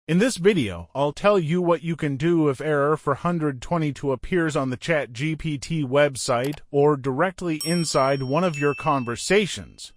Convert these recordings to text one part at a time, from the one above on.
In this video, I'll tell you what you can do if error 422 appears on the ChatGPT website or directly inside one of your conversations.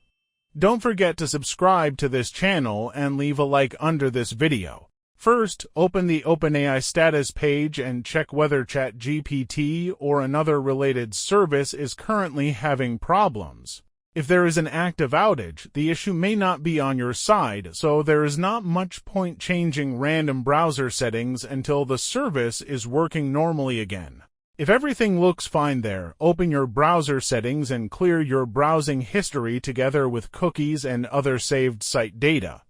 Don't forget to subscribe to this channel and leave a like under this video. First, open the OpenAI status page and check whether ChatGPT or another related service is currently having problems. If there is an active outage, the issue may not be on your side, so there is not much point changing random browser settings until the service is working normally again. If everything looks fine there, open your browser settings and clear your browsing history together with cookies and other saved site data.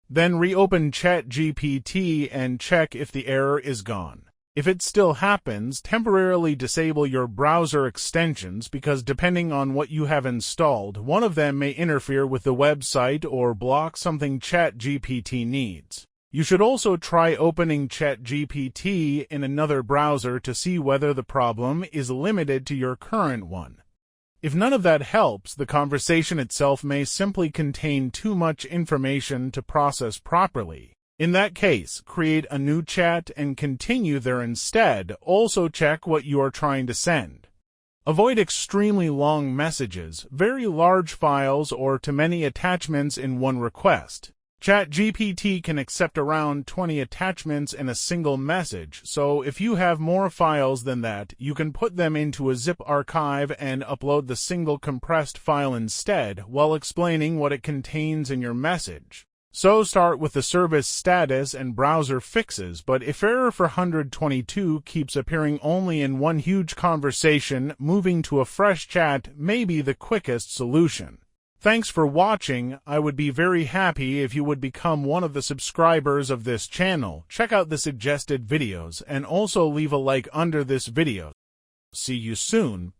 Then reopen ChatGPT and check if the error is gone. If it still happens, temporarily disable your browser extensions because depending on what you have installed, one of them may interfere with the website or block something ChatGPT needs. You should also try opening ChatGPT in another browser to see whether the problem is limited to your current one. If none of that helps, the conversation itself may simply contain too much information to process properly. In that case, create a new chat and continue there instead. Also check what you are trying to send. Avoid extremely long messages, very large files, or too many attachments in one request. ChatGPT can accept around 20 attachments in a single message, so if you have more files than that, you can put them into a zip archive and upload the single compressed file instead while explaining what it contains in your message. So start with the service status and browser fixes, but if error 422 keeps appearing only in one huge conversation, moving to a fresh chat may be the quickest solution. Thanks for watching. I would be very happy if you would become one of the subscribers of this channel. Check out the suggested videos and also leave a like under this video. See you soon.